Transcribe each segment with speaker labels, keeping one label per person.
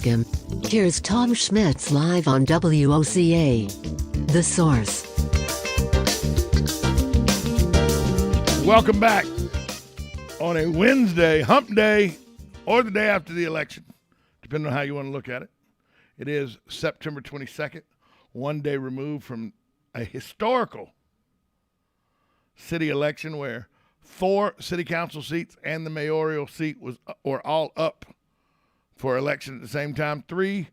Speaker 1: ask him. Here's Tom Schmitz live on WOCA. The Source.
Speaker 2: Welcome back on a Wednesday, hump day, or the day after the election, depending on how you want to look at it. It is September 22nd, one day removed from a historical city election where 4 city council seats and the mayoral seat were all up for election at the same time. 3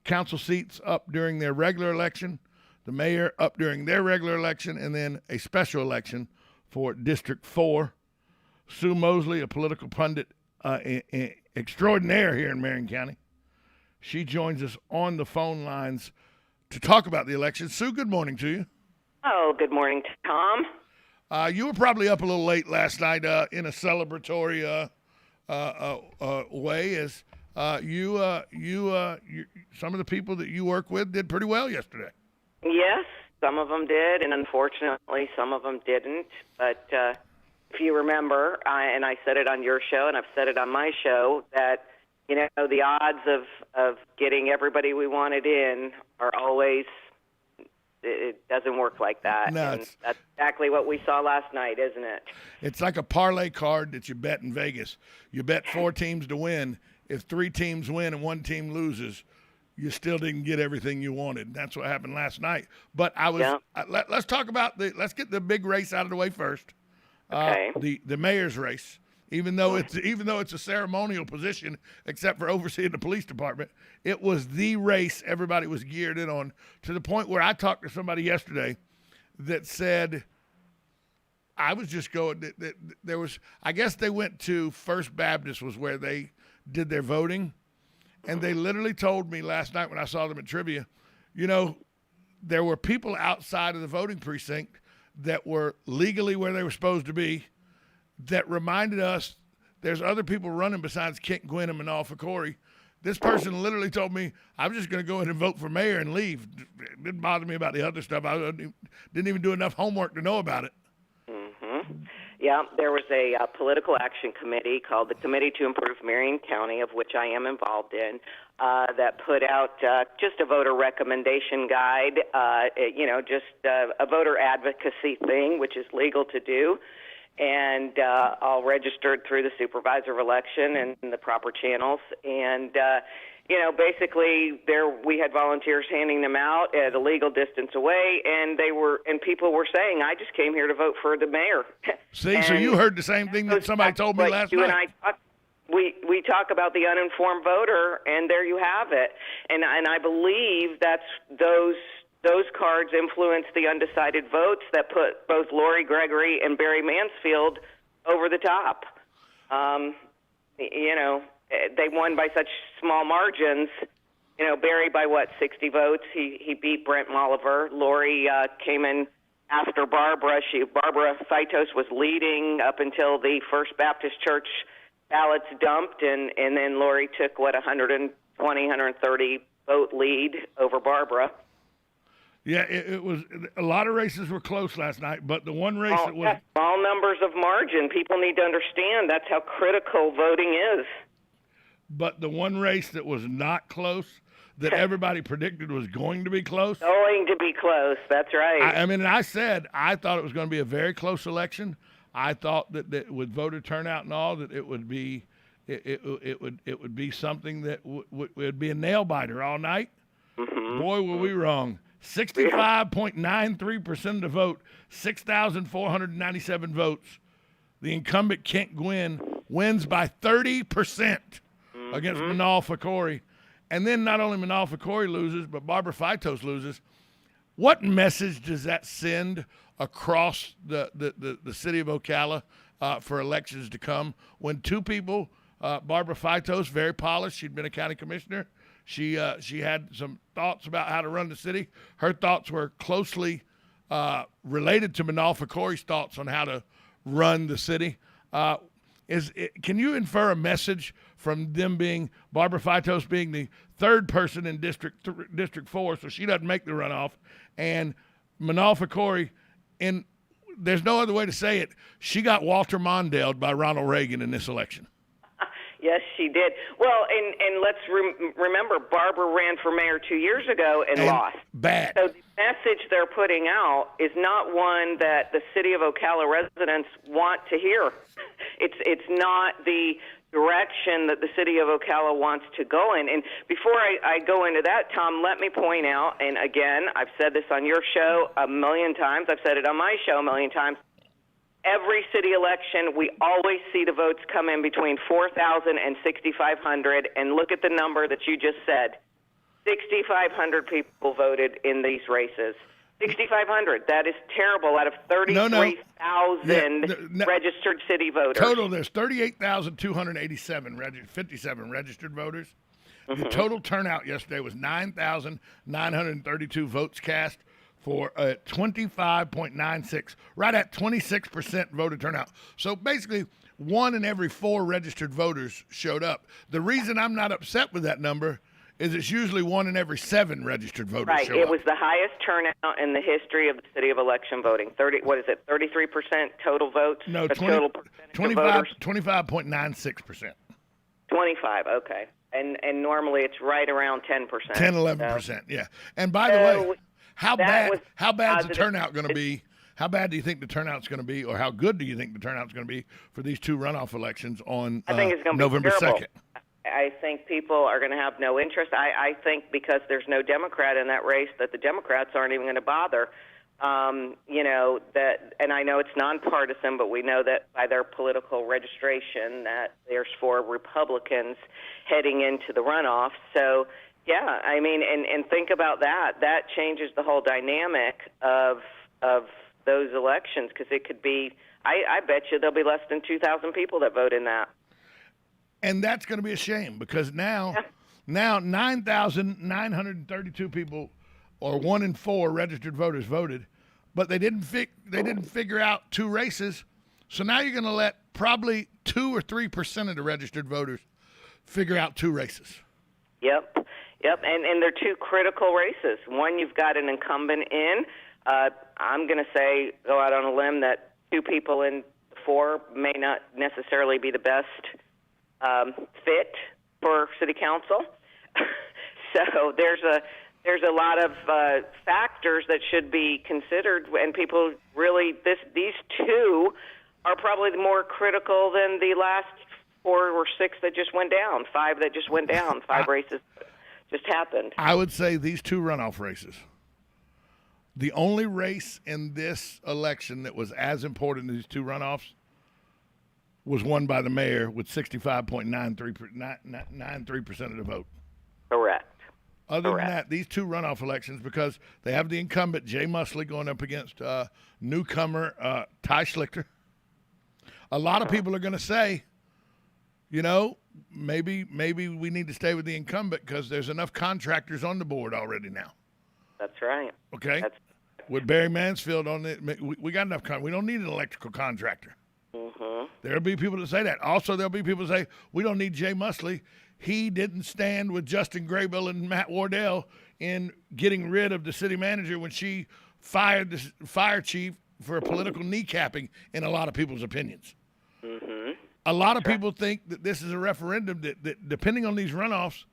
Speaker 2: council seats up during their regular election, the mayor up during their regular election, and then a special election for District 4. Sue Mosley, a political pundit extraordinaire here in Marion County, she joins us on the phone lines to talk about the election. Sue, good morning to you.
Speaker 3: Oh, good morning, Tom.
Speaker 2: You were probably up a little late last night in a celebratory way, as some of the people that you work with did pretty well yesterday.
Speaker 3: Yes, some of them did, and unfortunately, some of them didn't. But if you remember, and I said it on your show, and I've said it on my show, that the odds of getting everybody we wanted in are always. It doesn't work like that.
Speaker 2: No,
Speaker 3: and that's exactly what we saw last night, isn't it?
Speaker 2: It's like a parlay card that you bet in Vegas. You bet 4 teams to win. If 3 teams win and 1 team loses, you still didn't get everything you wanted. That's what happened last night. But let's talk about let's get the big race out of the way first.
Speaker 3: Okay.
Speaker 2: The mayor's race. Even though it's a ceremonial position, except for overseeing the police department, it was the race everybody was geared in on, to the point where I talked to somebody yesterday that said, I was just going, there was, I guess they went to First Baptist was where they did their voting, and they literally told me last night when I saw them at trivia, there were people outside of the voting precinct that were legally where they were supposed to be, that reminded us there's other people running besides Kent Gwynn and Manal Fakori. This person literally told me, I'm just going to go in and vote for mayor and leave. It didn't bother me about the other stuff. I didn't even do enough homework to know about it.
Speaker 3: Mm-hmm. Yeah, there was a political action committee called the Committee to Improve Marion County, of which I am involved in, that put out just a voter recommendation guide, just a voter advocacy thing, which is legal to do. And all registered through the supervisor of election and the proper channels. And, basically we had volunteers handing them out at a legal distance away, and people were saying, I just came here to vote for the mayor.
Speaker 2: See, so you heard the same thing that somebody told me last night.
Speaker 3: And I we talk about the uninformed voter, and there you have it. And I believe that's those cards influenced the undecided votes that put both Lori Gregory and Barry Mansfield over the top. They won by such small margins. Barry by 60 votes. He beat Brent Molliver. Lori came in after Barbara. Barbara Feitos was leading up until the First Baptist Church ballots dumped, and then Lori took 120, 130 vote lead over Barbara.
Speaker 2: Yeah, it was a lot of races were close last night, but the one race that was
Speaker 3: small numbers of margin. People need to understand that's how critical voting is.
Speaker 2: But the one race that was not close, that everybody predicted was going to be close.
Speaker 3: Going to be close. That's right.
Speaker 2: I said I thought it was going to be a very close election. I thought that with voter turnout and all, that it would be it would be something that would be a nail biter all night.
Speaker 3: Mm-hmm.
Speaker 2: Boy, were we wrong. 65.93% of the vote, 6,497 votes. The incumbent Kent Gwynn wins by 30% against Manal Fakori. And then not only Manal Fakori loses, but Barbara Feitos loses. What message does that send across the city of Ocala for elections to come when 2 people, Barbara Feitos, very polished, she'd been a county commissioner, She had some thoughts about how to run the city. Her thoughts were closely related to Manal Fakori's thoughts on how to run the city. Can you infer a message from them being Barbara Feitos being the 3rd person in District 4, so she doesn't make the runoff, and Manal Fakori, and there's no other way to say it, she got Walter Mondale'd by Ronald Reagan in this election?
Speaker 3: Yes, she did. Well, and let's remember, Barbara ran for mayor 2 years ago and lost.
Speaker 2: Bad.
Speaker 3: So the message they're putting out is not one that the city of Ocala residents want to hear. It's not the direction that the city of Ocala wants to go in. And before I go into that, Tom, let me point out, and again, I've said this on your show a million times, I've said it on my show a million times, every city election, we always see the votes come in between 4,000 and 6,500. And look at the number that you just said. 6,500 people voted in these races. 6,500. That is terrible out of 33,000 registered city voters.
Speaker 2: Total, there's 38,287 57 registered voters. Mm-hmm. The total turnout yesterday was 9,932 votes cast for 25.96, right at 26% voter turnout. So basically, 1 in every 4 registered voters showed up. The reason I'm not upset with that number is it's usually 1 in every 7 registered voters show up.
Speaker 3: It was the highest turnout in the history of the city of election voting. 33% total votes?
Speaker 2: No,
Speaker 3: total
Speaker 2: 25.96%.
Speaker 3: 25, okay. And normally it's right around 10%.
Speaker 2: 10, 11%, yeah. And by the way, how bad is the turnout going to be? How bad do you think the turnout's going to be, or how good do you think the turnout's going to be for these 2 runoff elections on November 2nd?
Speaker 3: I think people are going to have no interest. I think because there's no Democrat in that race that the Democrats aren't even going to bother. And I know it's nonpartisan, but we know that by their political registration that there's 4 Republicans heading into the runoff. So, yeah, I mean, and think about that. That changes the whole dynamic of those elections, because it could be, I bet you there'll be less than 2,000 people that vote in that.
Speaker 2: And that's going to be a shame, because now 9,932 people, or 1 in 4 registered voters voted, but they didn't figure out 2 races. So now you're going to let probably 2 or 3% of the registered voters figure out 2 races.
Speaker 3: Yep. And they're 2 critical races. One, you've got an incumbent in. I'm going to say, go out on a limb, that 2 people in 4 may not necessarily be the best fit for city council. So there's a lot of factors that should be considered, and people really, these 2 are probably more critical than the last 4 or 6 that just went down, 5 that just went down, 5 races just happened.
Speaker 2: I would say these 2 runoff races, the only race in this election that was as important as these 2 runoffs was won by the mayor with 65.93% of the vote.
Speaker 3: Correct.
Speaker 2: Other than that, these 2 runoff elections, because they have the incumbent Jay Mosley going up against newcomer Ty Schlichter. A lot of people are going to say, maybe we need to stay with the incumbent because there's enough contractors on the board already now.
Speaker 3: That's right.
Speaker 2: Okay. With Barry Mansfield on it, we got enough. We don't need an electrical contractor.
Speaker 3: Mm-hmm.
Speaker 2: There'll be people that say that. Also, there'll be people that say, we don't need Jay Mosley. He didn't stand with Justin Graybill and Matt Wardell in getting rid of the city manager when she fired the fire chief for a political kneecapping, in a lot of people's opinions.
Speaker 3: Mm-hmm.
Speaker 2: A lot of people think that this is a referendum that depending on these runoffs,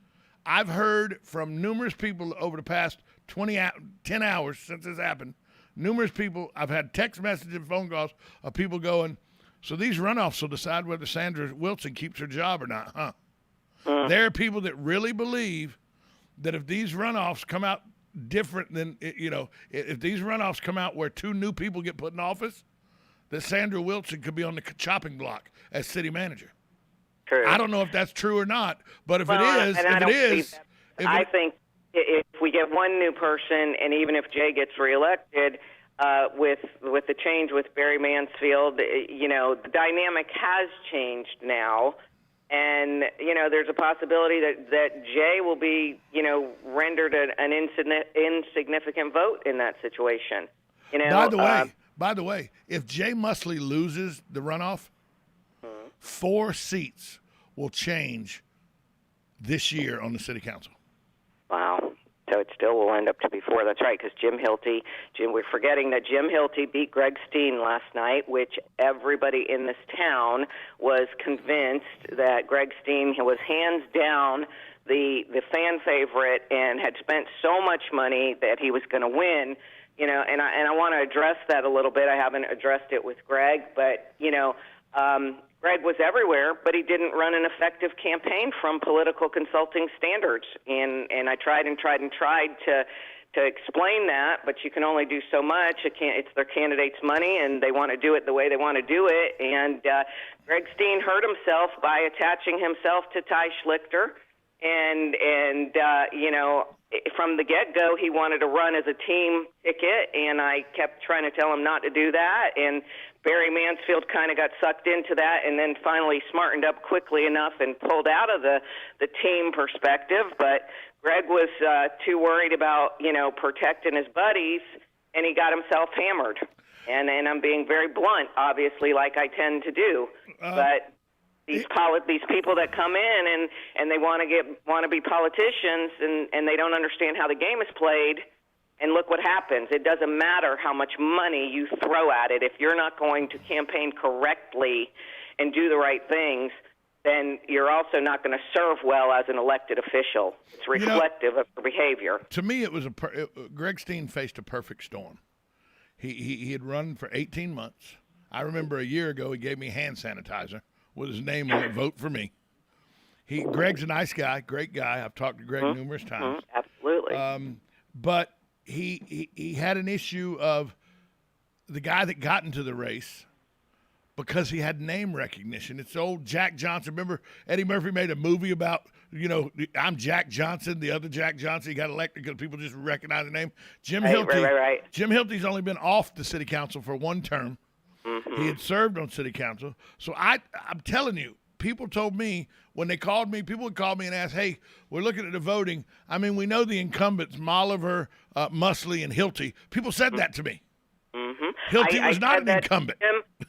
Speaker 2: I've heard from numerous people over the past 10 hours since this happened, numerous people, I've had text messages and phone calls of people going, so these runoffs will decide whether Sandra Wilson keeps her job or not, huh? There are people that really believe that if these runoffs come out different than, if these runoffs come out where 2 new people get put in office, that Sandra Wilson could be on the chopping block as city manager.
Speaker 3: True.
Speaker 2: I don't know if that's true or not, but if it is,
Speaker 3: I think if we get 1 new person, and even if Jay gets reelected, with the change with Barry Mansfield, the dynamic has changed now. And, there's a possibility that Jay will be, rendered an insignificant vote in that situation.
Speaker 2: By the way, if Jay Mosley loses the runoff, 4 seats will change this year on the city council.
Speaker 3: Wow. so it still will end up to be 4. That's right, because we're forgetting that Jim Hilty beat Greg Steen last night, which everybody in this town was convinced that Greg Steen was hands down the fan favorite and had spent so much money that he was going to win. And I want to address that a little bit. I haven't addressed it with Greg, but Greg was everywhere, but he didn't run an effective campaign from political consulting standards. And I tried to explain that, but you can only do so much. It's their candidate's money, and they want to do it the way they want to do it. And Greg Steen hurt himself by attaching himself to Ty Schlichter. And from the get-go, he wanted to run as a team ticket, and I kept trying to tell him not to do that. And Barry Mansfield kind of got sucked into that and then finally smartened up quickly enough and pulled out of the team perspective. But Greg was too worried about, protecting his buddies, and he got himself hammered. And I'm being very blunt, obviously, like I tend to do. But these people that come in and they want to be politicians and they don't understand how the game is played. And look what happens. It doesn't matter how much money you throw at it. If you're not going to campaign correctly and do the right things, then you're also not going to serve well as an elected official. It's reflective of your behavior.
Speaker 2: To me, it was Greg Steen faced a perfect storm. He had run for 18 months. I remember a year ago he gave me hand sanitizer with his name on it, vote for me. Greg's a nice guy, great guy. I've talked to Greg numerous times.
Speaker 3: Absolutely.
Speaker 2: But he had an issue of the guy that got into the race because he had name recognition. It's old Jack Johnson. Remember Eddie Murphy made a movie about, I'm Jack Johnson, the other Jack Johnson. He got elected because people just recognize the name. Jim Hilty.
Speaker 3: Right.
Speaker 2: Jim Hilty's only been off the city council for one term. Mm-hmm. He had served on city council. So I'm telling you, people told me when they called me, people would call me and ask, hey, we're looking at the voting. I mean, we know the incumbents, Molliver, Mosley, and Hilty. People said that to me. Mm-hmm. Hilty was not an incumbent.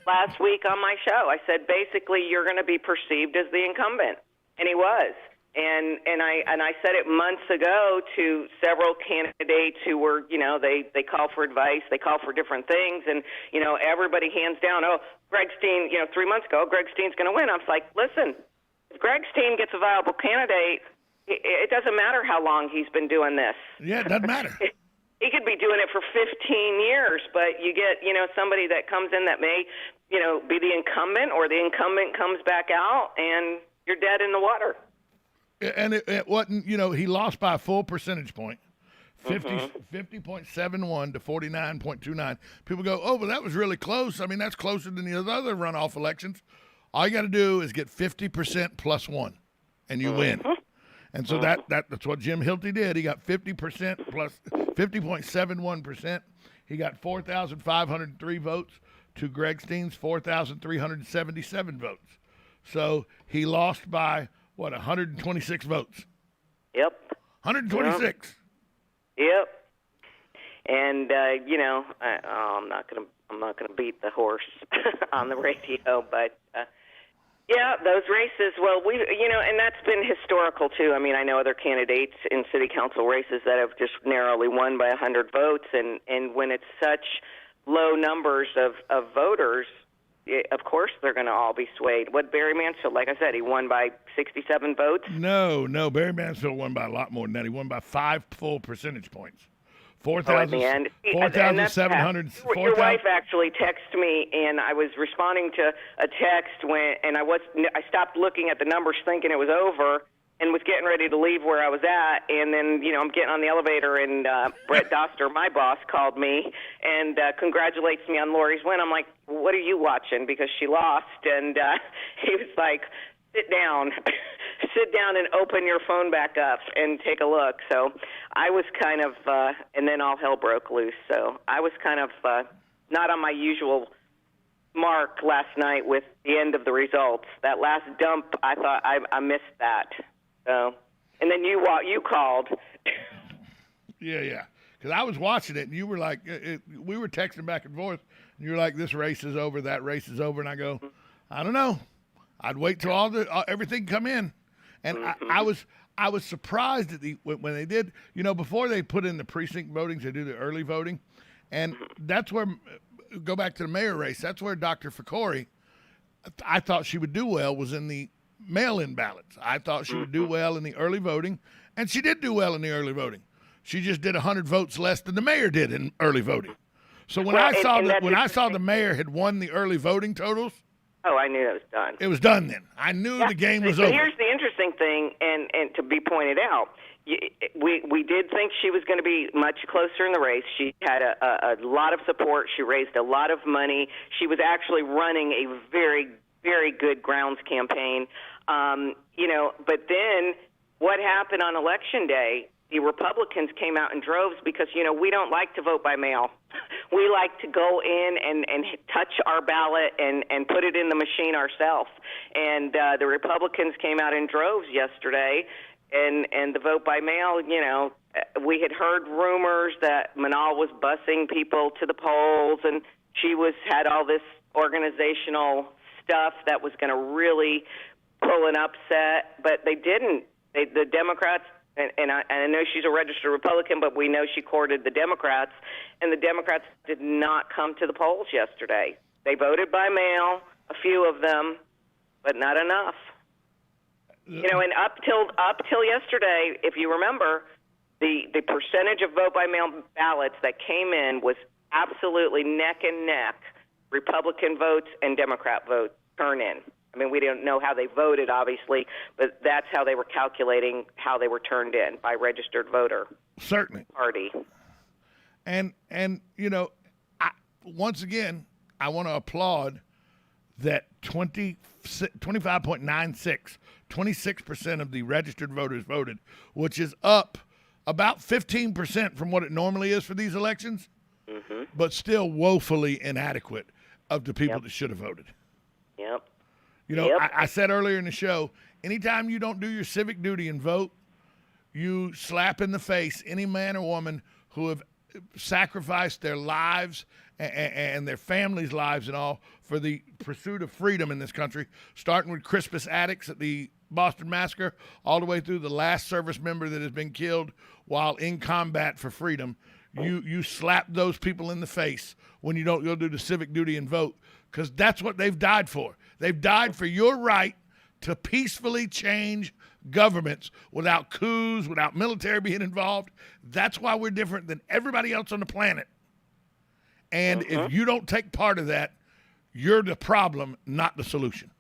Speaker 3: Last week on my show, I said, basically, you're going to be perceived as the incumbent. And he was. And I said it months ago to several candidates who were, they call for advice, they call for different things, and, everybody hands down, Greg Steen, 3 months ago, Greg Steen's going to win. I was like, listen, if Greg Steen gets a viable candidate, it doesn't matter how long he's been doing this.
Speaker 2: Yeah, it doesn't matter.
Speaker 3: He could be doing it for 15 years, but you get, somebody that comes in that may, be the incumbent, or the incumbent comes back out, and you're dead in the water.
Speaker 2: And it wasn't, he lost by a full percentage point, 50.71 to 49.29. People go, oh, but that was really close. I mean, that's closer than the other runoff elections. All you got to do is get 50% plus one, and you win. And so that's what Jim Hilty did. He got 50% plus 50.71%. He got 4,503 votes to Greg Steen's 4,377 votes. So he lost by 126 votes.
Speaker 3: Yep.
Speaker 2: 126.
Speaker 3: Yep. And I'm not gonna beat the horse on the radio, but yeah, those races. Well, and that's been historical too. I mean, I know other candidates in city council races that have just narrowly won by 100 votes, and when it's such low numbers of voters, of course they're going to all be swayed. What Barry Mansfield, like I said, he won by 67 votes?
Speaker 2: No, Barry Mansfield won by a lot more than that. He won by 5 full percentage points. 4,700.
Speaker 3: Your wife actually texted me, and I was responding to a text I stopped looking at the numbers thinking it was over, and was getting ready to leave where I was at, and then, I'm getting on the elevator, and Brett Doster, my boss, called me and congratulates me on Lori's win. I'm like, what are you watching? Because she lost, and he was like, sit down. Sit down and open your phone back up and take a look. So I was kind of, and then all hell broke loose. So I was kind of not on my usual mark last night with the end of the results. That last dump, I thought I missed that. So, and then you called.
Speaker 2: Yeah. Because I was watching it, and you were like, we were texting back and forth, and you were like, this race is over, that race is over. And I go, I don't know. I'd wait till everything come in. And I was surprised at when they did, before they put in the precinct voting, they do the early voting. And that's where, go back to the mayor race, that's where Dr. Fakori, I thought she would do well, was in the mail-in ballots. I thought she would do well in the early voting, and she did do well in the early voting. She just did 100 votes less than the mayor did in early voting. So when I saw the mayor had won the early voting totals,
Speaker 3: oh, I knew that was done.
Speaker 2: It was done then. I knew the game was over.
Speaker 3: Here's the interesting thing, and to be pointed out, we did think she was going to be much closer in the race. She had a lot of support. She raised a lot of money. She was actually running a very, very good grounds campaign. But then what happened on Election Day? The Republicans came out in droves because, we don't like to vote by mail. We like to go in and touch our ballot and put it in the machine ourselves. And the Republicans came out in droves yesterday, and the vote by mail, we had heard rumors that Manal was busing people to the polls, and she had all this organizational stuff that was going to really pull an upset, but they didn't. The Democrats, and I know she's a registered Republican, but we know she courted the Democrats, and the Democrats did not come to the polls yesterday. They voted by mail, a few of them, but not enough. And up till yesterday, if you remember, the percentage of vote by mail ballots that came in was absolutely neck and neck, Republican votes and Democrat votes turn in. I mean, we don't know how they voted, obviously, but that's how they were calculating how they were turned in, by registered voter.
Speaker 2: Certainly.
Speaker 3: Party.
Speaker 2: And once again, I want to applaud that 25.96, 26% of the registered voters voted, which is up about 15% from what it normally is for these elections, but still woefully inadequate of the people that should have voted.
Speaker 3: Yep.
Speaker 2: I said earlier in the show, anytime you don't do your civic duty and vote, you slap in the face any man or woman who have sacrificed their lives and their families' lives and all for the pursuit of freedom in this country, starting with Crispus Attucks at the Boston Massacre, all the way through the last service member that has been killed while in combat for freedom. You slap those people in the face when you don't go do the civic duty and vote, because that's what they've died for. They've died for your right to peacefully change governments without coups, without military being involved. That's why we're different than everybody else on the planet. And if you don't take part of that, you're the problem, not the solution.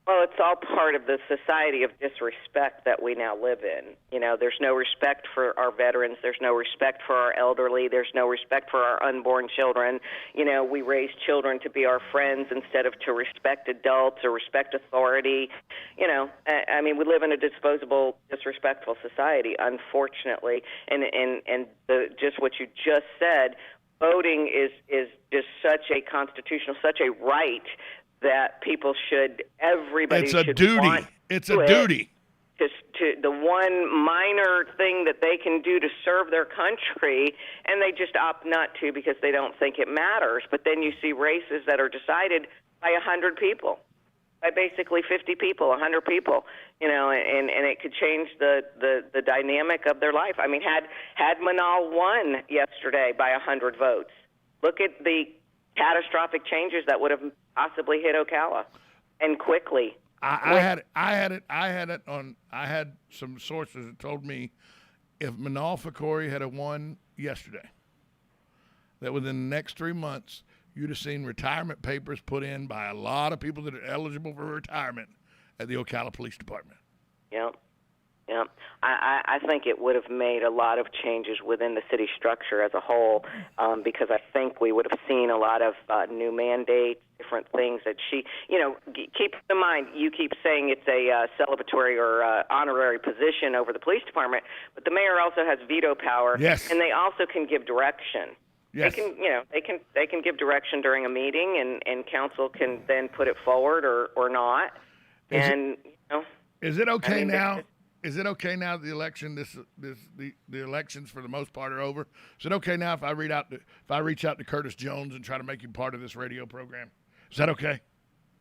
Speaker 3: Well, it's all part of the society of disrespect that we now live in. There's no respect for our veterans. There's no respect for our elderly. There's no respect for our unborn children. We raise children to be our friends instead of to respect adults or respect authority. We live in a disposable, disrespectful society, unfortunately. And just what you just said, voting is just such a constitutional, such a right that people everybody should
Speaker 2: want. It's a duty.
Speaker 3: Just to the one minor thing that they can do to serve their country, and they just opt not to because they don't think it matters. But then you see races that are decided by 100 people, by basically 50 people, 100 people, and it could change the dynamic of their life. I mean, had Manal won yesterday by 100 votes, look at the catastrophic changes that would have possibly hit Ocala, and quickly.
Speaker 2: I had some sources that told me if Manal Fakori had won yesterday, that within the next 3 months, you'd have seen retirement papers put in by a lot of people that are eligible for retirement at the Ocala Police Department.
Speaker 3: Yep. Yeah, I think it would have made a lot of changes within the city structure as a whole, because I think we would have seen a lot of new mandates, different things that keep in mind, you keep saying it's a celebratory or honorary position over the police department, but the mayor also has veto power,
Speaker 2: yes,
Speaker 3: and they also can give direction.
Speaker 2: Yes.
Speaker 3: They can give direction during a meeting, and council can then put it forward or not.
Speaker 2: Is it okay now? Is it okay now that the election, the elections for the most part are over? Is it okay now if I reach out to Curtis Jones and try to make him part of this radio program? Is that okay?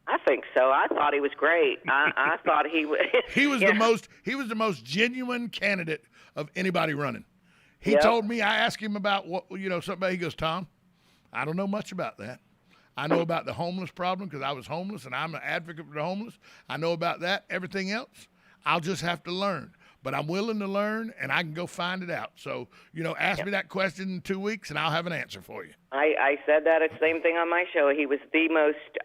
Speaker 3: I think so. I thought he was great. I thought he was.
Speaker 2: He was
Speaker 3: Yeah.
Speaker 2: the most genuine candidate of anybody running. He
Speaker 3: Yep.
Speaker 2: told me, I asked him about something about, he goes, Tom, I don't know much about that. I know about the homeless problem because I was homeless and I'm an advocate for the homeless. I know about that. Everything else, I'll just have to learn. But I'm willing to learn and I can go find it out. So, ask me that question in 2 weeks and I'll have an answer for you.
Speaker 3: I said that same thing on my show. He was the most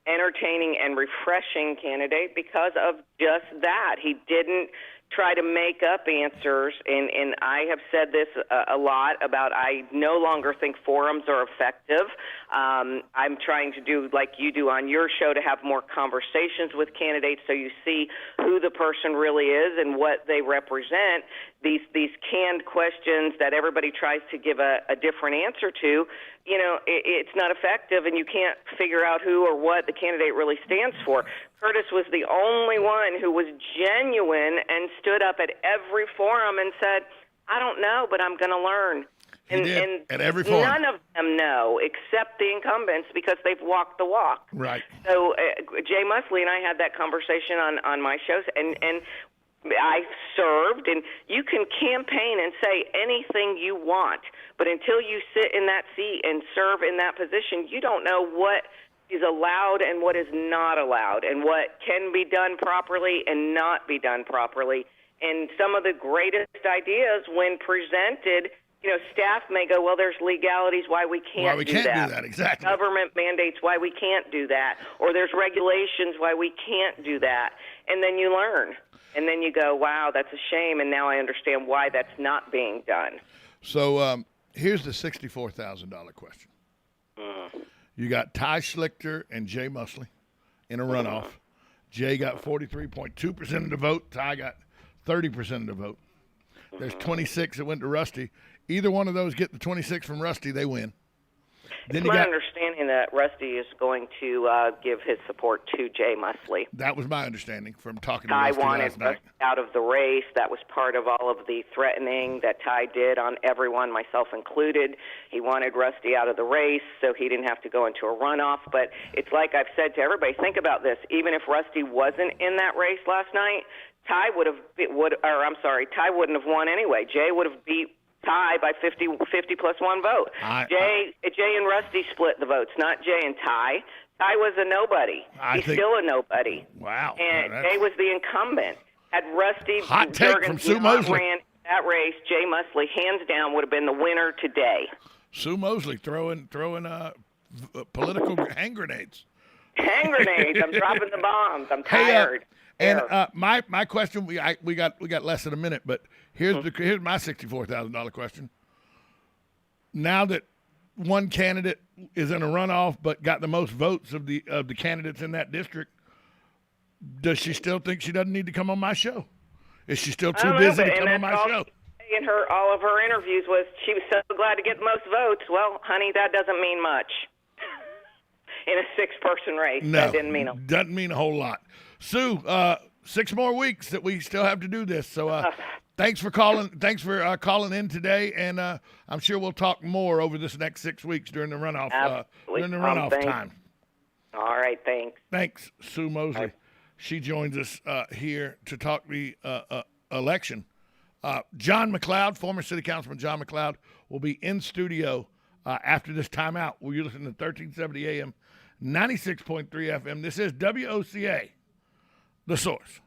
Speaker 3: entertaining and refreshing candidate because of just that. He didn't try to make up answers, and I have said this a lot about I no longer think forums are effective. I'm trying to do like you do on your show to have more conversations with candidates so you see who the person really is and what they represent. These canned questions that everybody tries to give a different answer to, it's not effective, and you can't figure out who or what the candidate really stands for. Curtis was the only one who was genuine and stood up at every forum and said, I don't know, but I'm going to learn.
Speaker 2: He did, at every forum.
Speaker 3: None of them know except the incumbents because they've walked the walk.
Speaker 2: Right.
Speaker 3: So Jay Mosley and I had that conversation on my shows, and I served, and you can campaign and say anything you want, but until you sit in that seat and serve in that position, you don't know what is allowed and what is not allowed and what can be done properly and not be done properly. And some of the greatest ideas, when presented, staff may go, well, there's legalities why we can't do that.
Speaker 2: Exactly.
Speaker 3: Government mandates why we can't do that. Or there's regulations why we can't do that. And then you learn. And then you go, wow, that's a shame, and now I understand why that's not being done.
Speaker 2: So here's the $64,000 question. You got Ty Schlichter and Jay Mosley in a runoff. Jay got 43.2% of the vote. Ty got 30% of the vote. There's 26 that went to Rusty. Either one of those get the 26 from Rusty, they win. Then
Speaker 3: It's my understanding that Rusty is going to give his support to Jay Mosley.
Speaker 2: That was my understanding from talking to
Speaker 3: Ty
Speaker 2: Rusty
Speaker 3: wanted
Speaker 2: last night.
Speaker 3: Rusty out of the race. That was part of all of the threatening that Ty did on everyone, myself included. He wanted Rusty out of the race so he didn't have to go into a runoff. But it's like I've said to everybody, think about this. Even if Rusty wasn't in that race last night, Ty wouldn't have won anyway. Jay would have beat Ty by 50 plus one vote. Jay and Rusty split the votes, not Jay and Ty. Ty was a nobody. He's still a nobody.
Speaker 2: Wow.
Speaker 3: And Jay was the incumbent. Had Rusty
Speaker 2: Hot take from Sue Mosley.
Speaker 3: ran that race, Jay Mosley, hands down, would have been the winner today.
Speaker 2: Sue Mosley throwing political hand grenades.
Speaker 3: Hand grenades. I'm dropping the bombs. I'm tired.
Speaker 2: My question, we got less than a minute, but here's my $64,000 question. Now that one candidate is in a runoff but got the most votes of the candidates in that district, does she still think she doesn't need to come on my show? Is she still too busy to come on my show?
Speaker 3: In all of her interviews was she was so glad to get the most votes. Well, honey, that doesn't mean much. In a six-person race,
Speaker 2: No,
Speaker 3: that didn't mean
Speaker 2: doesn't mean a whole lot. Sue, 6 more weeks that we still have to do this. So thanks for calling. Thanks for calling in today, and I'm sure we'll talk more over this next 6 weeks during the runoff. Time.
Speaker 3: All right, thanks.
Speaker 2: Thanks, Sue Mosley.
Speaker 3: Right.
Speaker 2: She joins us here to talk the election. John McLeod, former city councilman John McLeod, will be in studio after this timeout. Will you listen to 1370 AM, 96.3 FM? This is WOCA, The Source.